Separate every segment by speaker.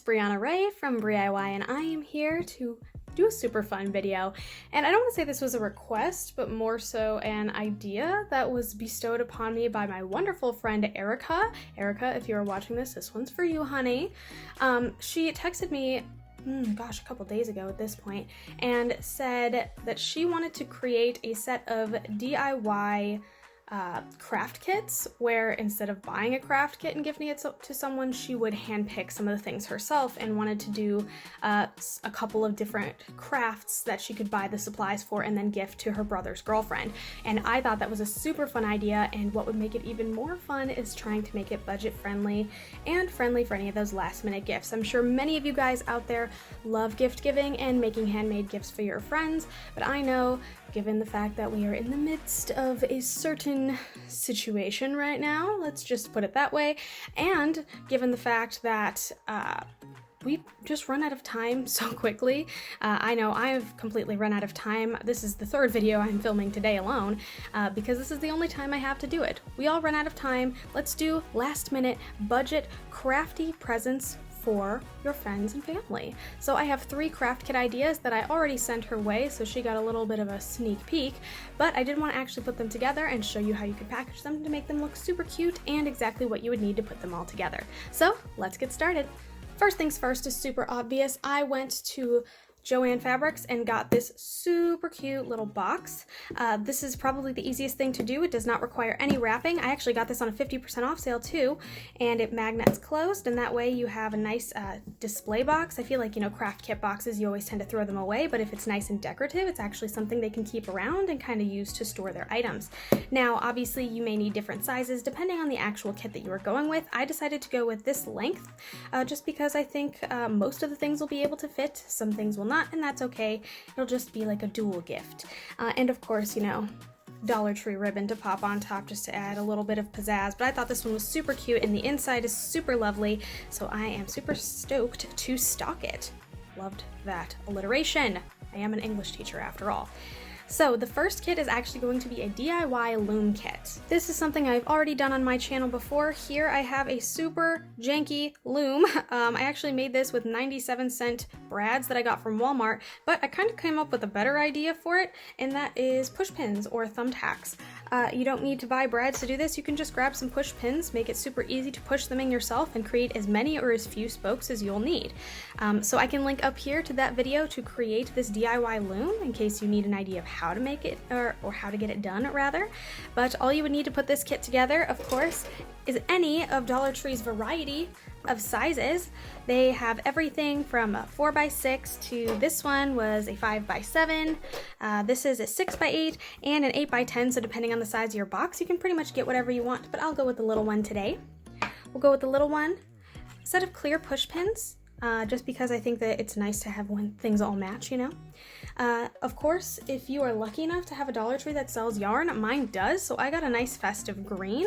Speaker 1: Brianna Ray from BriIY, and I am here to do a super fun video. And I don't want to say this was a request, but more so an idea that was bestowed upon me by my wonderful friend Erica. Erica, if you are watching this one's for you, honey. She texted me a couple days ago at this point, and said that she wanted to create a set of DIY craft kits where instead of buying a craft kit and giving it to someone, she would handpick some of the things herself, and wanted to do a couple of different crafts that she could buy the supplies for and then gift to her brother's girlfriend. And I thought that was a super fun idea, and what would make it even more fun is trying to make it budget friendly and friendly for any of those last minute gifts. I'm sure many of you guys out there love gift giving and making handmade gifts for your friends, but I know, given the fact that we are in the midst of a certain situation right now, let's just put it that way, and given the fact that we just run out of time so quickly. I know I've completely run out of time. This is the third video I'm filming today alone, because this is the only time I have to do it. We all run out of time. Let's do last minute budget crafty presents for your friends and family. So I have 3 craft kit ideas that I already sent her way, so she got a little bit of a sneak peek, but I did want to actually put them together and show you how you could package them to make them look super cute and exactly what you would need to put them all together. So let's get started. First things first is super obvious. I went to Joann Fabrics and got this super cute little box. This is probably the easiest thing to do. It does not require any wrapping. I actually got this on a 50% off sale too, and it magnets closed, and that way you have a nice display box. I feel like, you know, craft kit boxes, you always tend to throw them away, but if it's nice and decorative, it's actually something they can keep around and kind of use to store their items. Now, obviously, you may need different sizes depending on the actual kit that you are going with. I decided to go with this length just because I think most of the things will be able to fit. Some things will not, and that's okay. It'll just be like a dual gift. And of course, you know, Dollar Tree ribbon to pop on top just to add a little bit of pizzazz, but I thought this one was super cute and the inside is super lovely, so I am super stoked to stock it. Loved that alliteration. I am an English teacher after all. So the first kit is actually going to be a DIY loom kit. This is something I've already done on my channel before. Here I have a super janky loom. I actually made this with 97-cent brads that I got from Walmart, but I kind of came up with a better idea for it, and that is push pins or thumbtacks. You don't need to buy brads to do this. You can just grab some push pins, make it super easy to push them in yourself, and create as many or as few spokes as you'll need. So I can link up here to that video to create this DIY loom in case you need an idea of how to make it, or how to get it done rather. But all you would need to put this kit together, of course, is any of Dollar Tree's variety of sizes. They have everything from a 4x6 to this one was a 5x7. This is a 6x8 and an 8x10, so depending on the size of your box, you can pretty much get whatever you want, but I'll go with the little one today. We'll go with the little one. A set of clear push pins, just because I think that it's nice to have when things all match, you know. Of course, if you are lucky enough to have a Dollar Tree that sells yarn, mine does, so I got a nice festive green.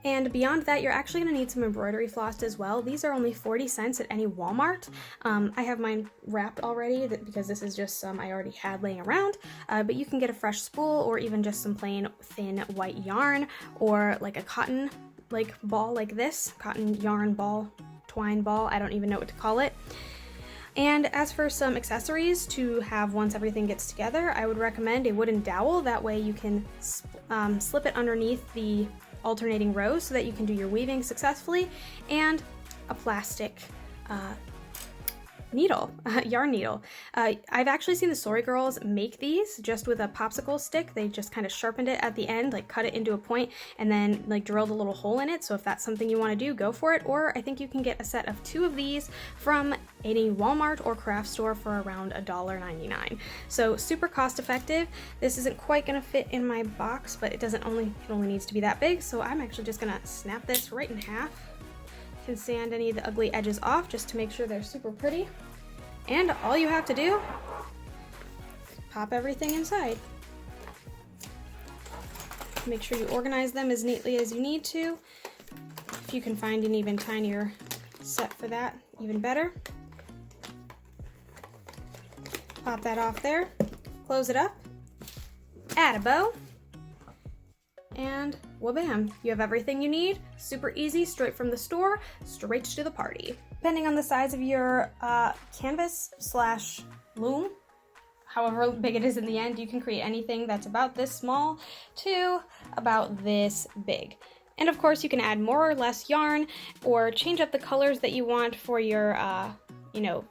Speaker 1: And beyond that, you're actually going to need some embroidery floss as well. These are only 40 cents at any Walmart. I have mine wrapped already because this is just some I already had laying around, but you can get a fresh spool or even just some plain thin white yarn, or like a cotton ball like this, cotton yarn ball, twine ball, I don't even know what to call it. And as for some accessories to have once everything gets together, I would recommend a wooden dowel. That way you can slip it underneath the alternating rows so that you can do your weaving successfully, and a plastic needle, yarn needle. I've actually seen the Sorry Girls make these just with a popsicle stick. They just kind of sharpened it at the end, like cut it into a point, and then like drilled a little hole in it. So if that's something you want to do, go for it. Or I think you can get a set of 2 of these from any Walmart or craft store for around $1.99. So super cost effective. This isn't quite gonna fit in my box, but it only needs to be that big. So I'm actually just gonna snap this right in half. Can sand any of the ugly edges off just to make sure they're super pretty. And all you have to do, pop everything inside. Make sure you organize them as neatly as you need to. If you can find an even tinier set for that, even better. Pop that off there, close it up, add a bow, and wha-bam, you have everything you need. Super easy, straight from the store, straight to the party. Depending on the size of your canvas slash loom, however big it is in the end, you can create anything that's about this small to about this big. And of course, you can add more or less yarn or change up the colors that you want for your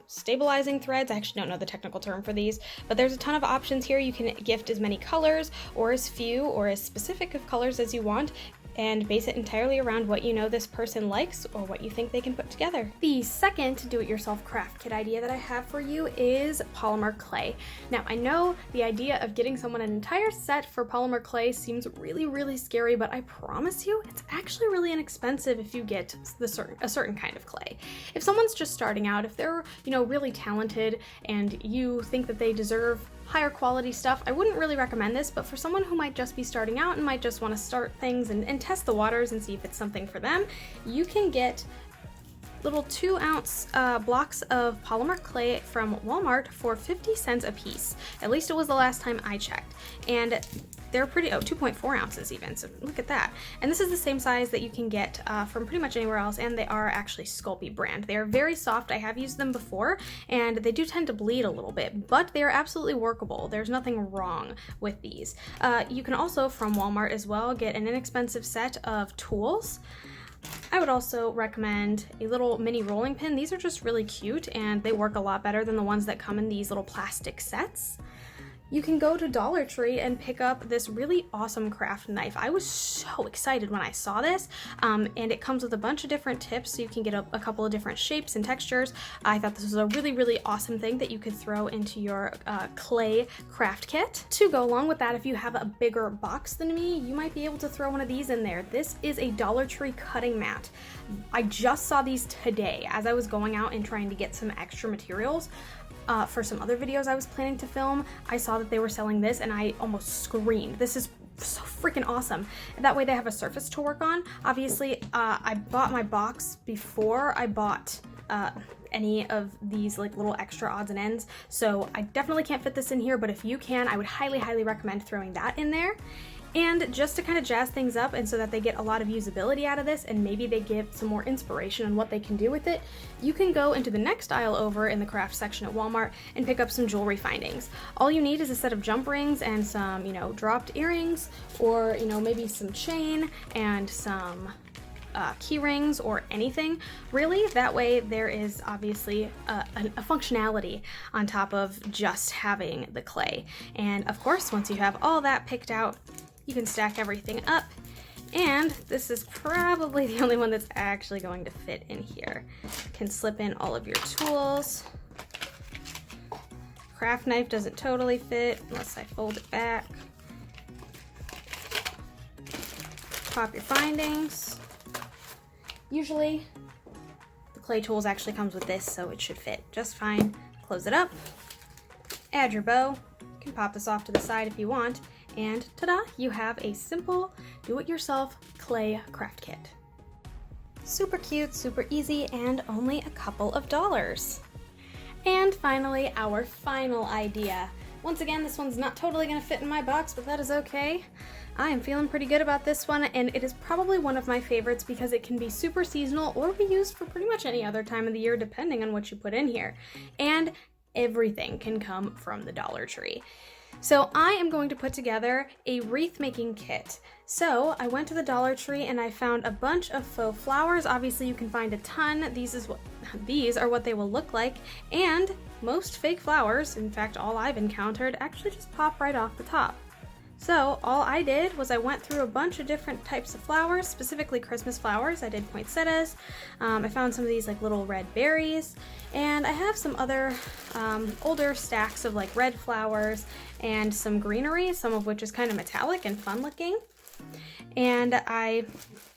Speaker 1: stabilizing threads. I actually don't know the technical term for these, but there's a ton of options here. You can gift as many colors or as few or as specific of colors as you want, and base it entirely around what you know this person likes or what you think they can put together. The second do-it-yourself craft kit idea that I have for you is polymer clay. Now, I know the idea of getting someone an entire set for polymer clay seems really, really scary, but I promise you, it's actually really inexpensive if you get a certain kind of clay. If someone's just starting out, if they're, really talented and you think that they deserve higher quality stuff, I wouldn't really recommend this, but for someone who might just be starting out and might just want to start things and test the waters and see if it's something for them, you can get little 2-ounce blocks of polymer clay from Walmart for 50 cents a piece. At least it was the last time I checked. And they're pretty, 2.4 ounces even, so look at that. And this is the same size that you can get from pretty much anywhere else, and they are actually Sculpey brand. They are very soft. I have used them before, and they do tend to bleed a little bit, but they are absolutely workable. There's nothing wrong with these. You can also, from Walmart as well, get an inexpensive set of tools. I would also recommend a little mini rolling pin. These are just really cute, and they work a lot better than the ones that come in these little plastic sets. You can go to Dollar Tree and pick up this really awesome craft knife. I was so excited when I saw this, and it comes with a bunch of different tips, so you can get a couple of different shapes and textures. I thought this was a really, really awesome thing that you could throw into your clay craft kit. To go along with that, if you have a bigger box than me, you might be able to throw one of these in there. This is a Dollar Tree cutting mat. I just saw these today as I was going out and trying to get some extra materials. For some other videos I was planning to film, I saw that they were selling this and I almost screamed. This is so freaking awesome. That way they have a surface to work on. Obviously, I bought my box before I bought any of these like little extra odds and ends, so I definitely can't fit this in here, but if you can, I would highly, highly recommend throwing that in there. And just to kind of jazz things up and so that they get a lot of usability out of this and maybe they give some more inspiration on what they can do with it, you can go into the next aisle over in the craft section at Walmart and pick up some jewelry findings. All you need is a set of jump rings and some, dropped earrings, or, maybe some chain and some key rings or anything, really. That way there is obviously a functionality on top of just having the clay. And of course, once you have all that picked out, you can stack everything up, and this is probably the only one that's actually going to fit in here. You can slip in all of your tools. Craft knife doesn't totally fit unless I fold it back. Pop your findings. Usually the clay tools actually comes with this, so it should fit just fine. Close it up, add your bow. You can pop this off to the side if you want, and ta-da, you have a simple do-it-yourself clay craft kit. Super cute, super easy, and only a couple of dollars. And finally, our final idea. Once again, this one's not totally gonna fit in my box, but that is okay. I am feeling pretty good about this one, and it is probably one of my favorites because it can be super seasonal or be used for pretty much any other time of the year depending on what you put in here. And everything can come from the Dollar Tree. So I am going to put together a wreath making kit. So I went to the Dollar Tree and I found a bunch of faux flowers. Obviously you can find a ton. These are what they will look like. And most fake flowers, in fact all I've encountered, actually just pop right off the top. So all I did was I went through a bunch of different types of flowers, specifically Christmas flowers. I did poinsettias. I found some of these like little red berries, and I have some other older stacks of like red flowers and some greenery, some of which is kind of metallic and fun looking. And I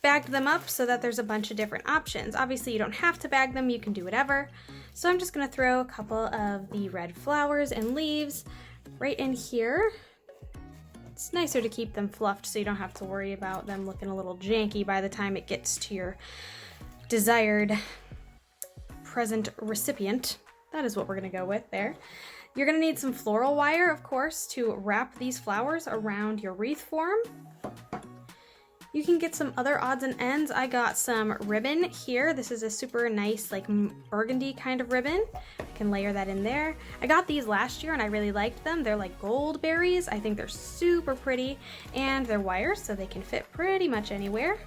Speaker 1: bagged them up so that there's a bunch of different options. Obviously you don't have to bag them, you can do whatever. So I'm just gonna throw a couple of the red flowers and leaves right in here. It's nicer to keep them fluffed so you don't have to worry about them looking a little janky by the time it gets to your desired present recipient. That is what we're gonna go with there. You're gonna need some floral wire, of course, to wrap these flowers around your wreath form. You can get some other odds and ends. I got some ribbon here. This is a super nice like burgundy kind of ribbon. I can layer that in there. I got these last year and I really liked them. They're like gold berries. I think they're super pretty, and they're wires so they can fit pretty much anywhere.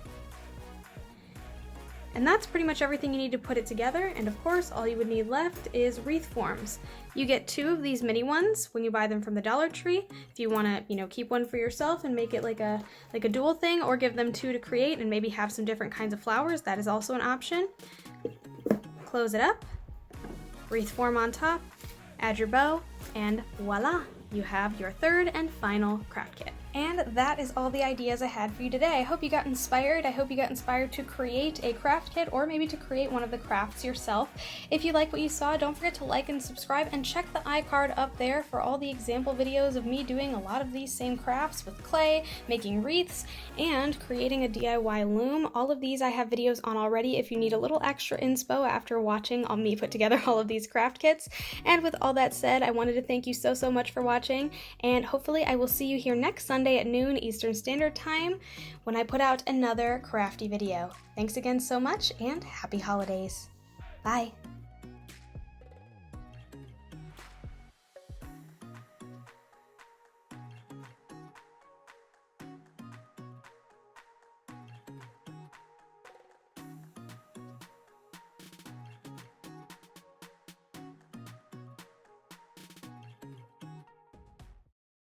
Speaker 1: And that's pretty much everything you need to put it together, and of course all you would need left is wreath forms. You get 2 of these mini ones when you buy them from the Dollar Tree. If you want to, keep one for yourself and make it like a dual thing, or give them 2 to create and maybe have some different kinds of flowers, that is also an option. Close it up, wreath form on top, add your bow, and voila! You have your 3rd and final craft kit. And that is all the ideas I had for you today. I hope you got inspired. I hope you got inspired to create a craft kit, or maybe to create one of the crafts yourself. If you like what you saw, don't forget to like and subscribe, and check the iCard up there for all the example videos of me doing a lot of these same crafts with clay, making wreaths, and creating a DIY loom. All of these I have videos on already if you need a little extra inspo after watching me put together all of these craft kits. And with all that said, I wanted to thank you so much for watching, and hopefully I will see you here next Sunday at noon Eastern Standard Time when I put out another crafty video. Thanks again so much, and happy holidays. Bye.